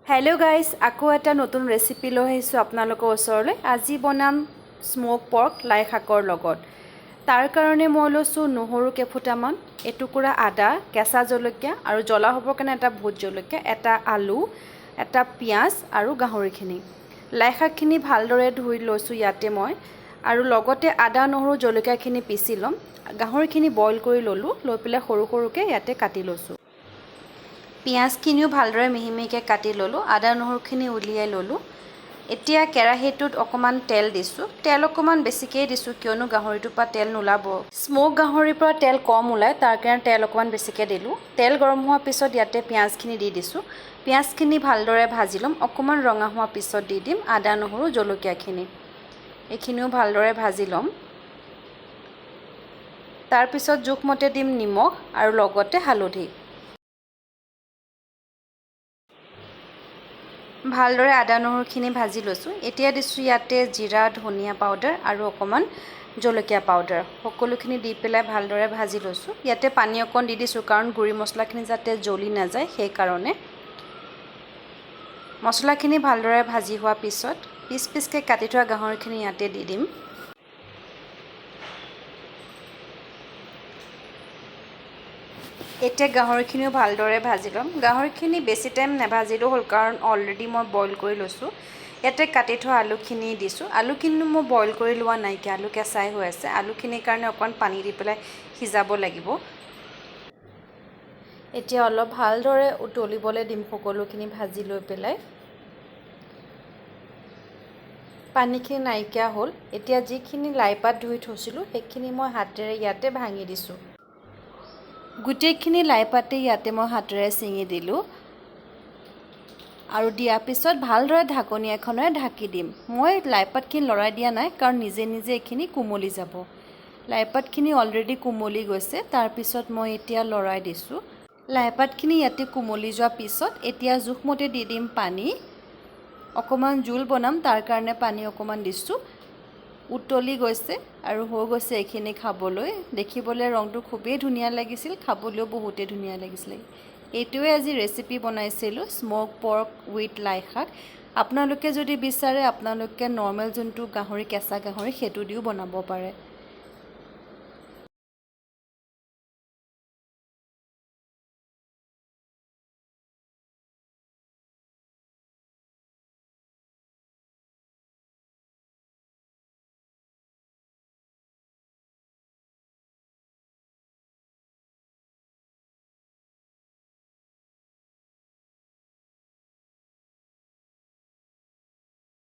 hello guys আকৌ এটা নতুন ৰেচিপি লৈ আহিছো আপোনালোকৰ ওচৰলৈ আজি বনাম স্মোক পৰ্ক লাইহাকৰ লগত তাৰ কাৰণে মই লৈছো নহৰু কেফুটামান এটুকুৰা আদা কেঁচা জলকীয়া আৰু জ্বলা হ'বৰ কাৰণে এটা ভোট জলকীয়া এটা আলু এটা পিয়াজ আৰু গাহৰিখিনি লাইহাকখিনি ভালদৰে ধুই লৈছো ইয়াতে মই আৰু লগতে আদা নহৰু জলকীয়াখিনি পিছি লম গাহৰিখিনি বইল কৰি ললো লৈ পেলাই সৰু সৰুকৈ ইয়াতে কাটি লৈছো পিয়াজখিনিও ভালদৰে মিহিমিহিকৈ কাটি ললো আদা নহৰুখিনি উলিয়াই ললো এতিয়া কেৰাহীটোত অকমান তেল দিছো তেল অকমান বেছিকৈ দিছো কিয়নো গাহৰিটোৰ পৰা তেল নোলাব স্মোক গাহৰিৰ পৰা তেল কম ওলাই তাৰ কাৰণে তেল অকমান বেছিকৈ দিলো তেল গৰম হোৱাৰ পিছত ইয়াতে পিয়াজখিনি দি দিছো পিয়াজখিনি ভালদৰে ভাজি লম অকমান ৰঙা হোৱাৰ পিছত দি দিম আদা নহৰু জলকীয়াখিনি এইখিনিও ভালদৰে ভাজি লম তাৰ পিছত জোখমতে দিম নিমখ আৰু লগতে হালধি ভালদৰে আদা নহৰুখিনি ভাজি লৈছো এতিয়া দিছো ইয়াতে জিৰা ধনিয়া পাউডাৰ আৰু অকমান জলকীয়া পাউডাৰ সকলোখিনি দি পেলাই ভালদৰে ভাজি লৈছো ইয়াতে পানী অকণ দি দিছো কাৰণ গুৰি মছলাখিনি যাতে জ্বলি নাযায় সেই কাৰণে মছলাখিনি ভালদৰে ভাজি হোৱাৰ পিছত পিচ পিচকৈ কাটি থোৱা গাহৰিখিনি ইয়াতে দি দিম এতিয়া গাহৰিখিনিও ভালদৰে ভাজি লম গাহৰিখিনি বেছি টাইম নেভাজিলেও হ'ল কাৰণ অলৰেডি মই বইল কৰি লৈছো ইয়াতে কাটি থোৱা আলুখিনি দিছো আলুখিনি মই বইল কৰি লোৱা নাই কি আলু কেঁচাই হৈ আছে আলুখিনিৰ কাৰণে অকণ পানী দি পেলাই সিজাব লাগিব এতিয়া অলপ ভালদৰে উতলিবলৈ দিম সকলোখিনি ভাজি লৈ পেলাই পানীখিনি নাইকিয়া হ'ল এতিয়া যিখিনি লাইপাত ধুই থৈছিলো সেইখিনি মই হাতেৰে ইয়াতে ভাঙি দিছো গুটেইখিনি লাইপাতে ইয়াতে মই হাতেৰে ছিঙি দিলো আৰু দিয়াৰ পিছত ভালদৰে ঢাকনি এখনেৰে ঢাকি দিম মই লাইপাতখিনি লৰাই দিয়া নাই কাৰণ নিজে নিজে এখিনি কুমলি যাব লাইপাতখিনি অলৰেডি কুমলি গৈছে তাৰ পিছত মই এতিয়া লৰাই দিছো লাইপাতখিনি ইয়াতে কুমলি যোৱাৰ পিছত এতিয়া জোখমতে দি দিম পানী অকমান জোল বনাম তাৰ কাৰণে পানী অকমান দিছো উতলি গৈছে আৰু হৈ গৈছে এখিনি খাবলৈ দেখিবলৈ ৰংটো খুবেই ধুনীয়া লাগিছিল খাবলৈও বহুতেই ধুনীয়া লাগিছিল এইটোৱে আজি ৰেচিপি বনাইছিলো স্মোক পৰ্ক উইথ লাইহাক আপোনালোকে যদি বিচাৰে আপোনালোকে নৰ্মেল যোনটো গাহৰি কেঁচা গাহৰি সেইটো দিও বনাব পাৰে